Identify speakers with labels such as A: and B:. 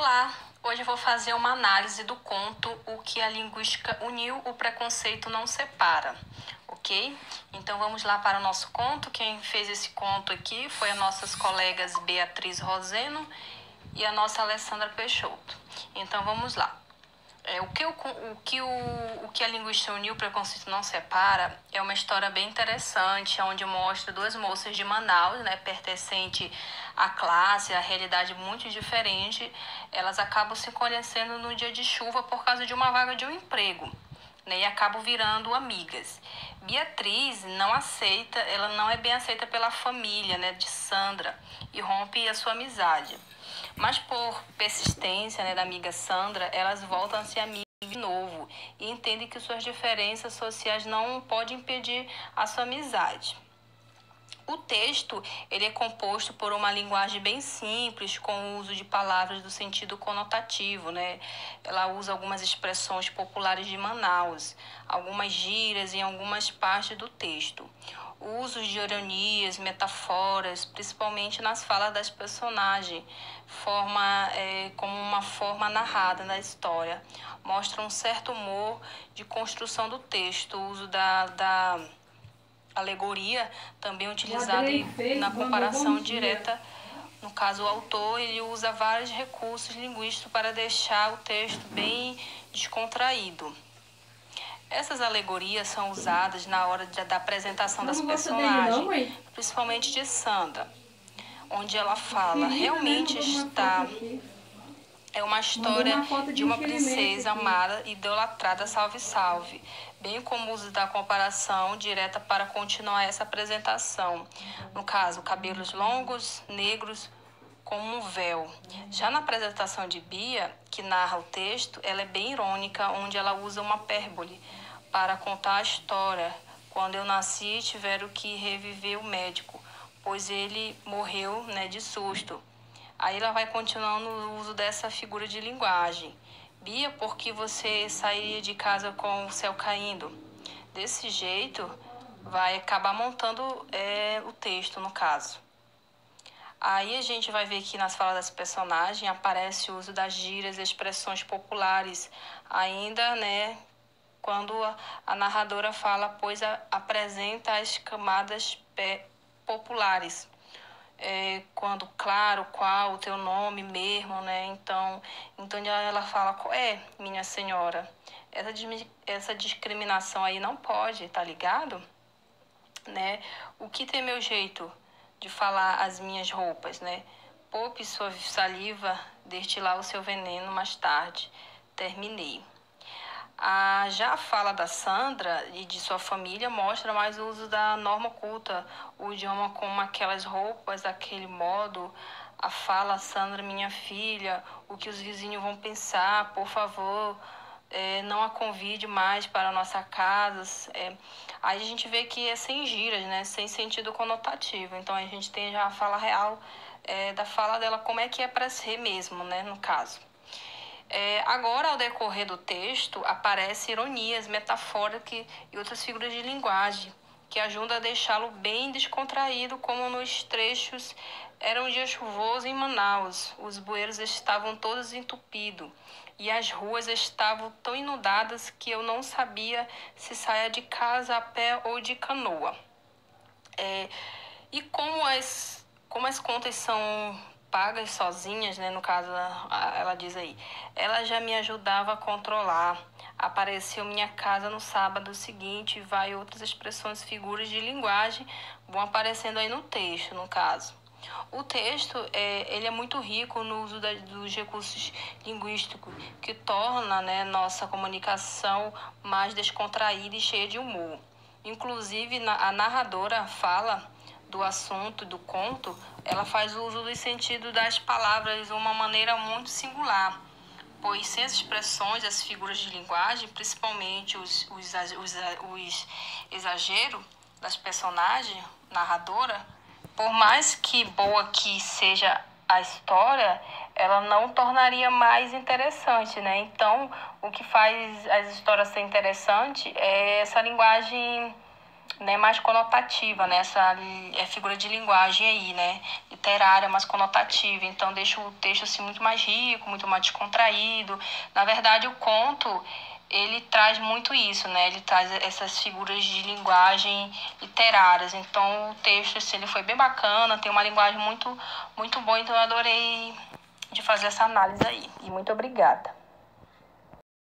A: Olá, hoje eu vou fazer uma análise do conto O que a linguística uniu, o preconceito não separa, ok? Então vamos lá para o nosso conto. Quem fez esse conto aqui foi as nossas colegas Beatriz Roseno e a nossa Alessandra Peixoto. Então vamos lá. O que a linguística uniu, o preconceito não separa é uma história bem interessante, onde mostra duas moças de Manaus, né, pertencente à classe, à realidade muito diferente. Elas acabam se conhecendo no dia de chuva por causa de uma vaga de um emprego, né, e acabam virando amigas. Beatriz não aceita, ela não é bem aceita pela família, né, de Sandra, e rompe a sua amizade. Mas por persistência, né, da amiga Sandra, elas voltam a ser amigas de novo e entendem que suas diferenças sociais não podem impedir a sua amizade. O texto ele é composto por uma linguagem bem simples, com o uso de palavras do sentido conotativo, né? Ela usa algumas expressões populares de Manaus, algumas gírias em algumas partes do texto. O uso de ironias, metáforas, principalmente nas falas das personagens, como uma forma narrada da história. Mostra um certo humor de construção do texto, o uso da alegoria, também utilizada na comparação direta. No caso, o autor ele usa vários recursos linguísticos para deixar o texto bem descontraído. Essas alegorias são usadas na hora da apresentação das personagens, principalmente de Sandra, onde ela fala, realmente é uma história de uma princesa amada e idolatrada, salve, salve, bem como o uso da comparação direta para continuar essa apresentação. No caso, cabelos longos, negros, como um véu. Já na apresentação de Bia, que narra o texto, ela é bem irônica, onde ela usa uma hipérbole para contar a história. Quando eu nasci, tiveram que reviver o médico, pois ele morreu, né, de susto. Aí ela vai continuando o uso dessa figura de linguagem. Bia, por que você sairia de casa com o céu caindo? Desse jeito, vai acabar montando o texto, no caso. Aí a gente vai ver que nas falas das personagens aparece o uso das gírias e expressões populares, ainda, né, quando a narradora fala, pois apresenta as camadas populares. Quando, claro, qual o teu nome mesmo, né? Então ela fala, qual é, minha senhora? Essa discriminação aí não pode, tá ligado? Né? O que tem meu jeito de falar as minhas roupas, né? Poupe sua saliva, destilar o seu veneno mais tarde. Terminei. Já a fala da Sandra e de sua família mostra mais o uso da norma oculta, o idioma como aquelas roupas, aquele modo. A fala, Sandra, minha filha, o que os vizinhos vão pensar, por favor, não a convide mais para a nossa casa. Aí a gente vê que é sem gírias, né? Sem sentido conotativo. Então a gente tem já a fala real da fala dela, como é que é para ser mesmo, né? No caso. Agora, ao decorrer do texto, aparecem ironias, metafóricas e outras figuras de linguagem que ajudam a deixá-lo bem descontraído, como nos trechos. Era um dia chuvoso em Manaus, os bueiros estavam todos entupidos e as ruas estavam tão inundadas que eu não sabia se saia de casa a pé ou de canoa. E como as contas são pagas sozinhas, né? No caso, ela diz aí, ela já me ajudava a controlar. Apareceu minha casa no sábado seguinte, vai outras expressões, figuras de linguagem vão aparecendo aí no texto, no caso. O texto ele é muito rico no uso dos recursos linguísticos, que torna, né, nossa comunicação mais descontraída e cheia de humor. Inclusive, a narradora fala do assunto, do conto, ela faz uso do sentido das palavras de uma maneira muito singular, pois sem as expressões, as figuras de linguagem, principalmente os exageros das personagens, narradora, por mais que boa que seja a história, ela não tornaria mais interessante, né? Então, o que faz as histórias ser interessantes é essa linguagem né, mais conotativa, né, essa figura de linguagem aí, né, literária, mais conotativa. Então deixa o texto assim muito mais rico, muito mais descontraído. Na verdade, o conto, ele traz muito isso, né? Ele traz essas figuras de linguagem literárias. Então, o texto, assim, ele foi bem bacana, tem uma linguagem muito, muito boa. Então, eu adorei de fazer essa análise aí. E muito obrigada.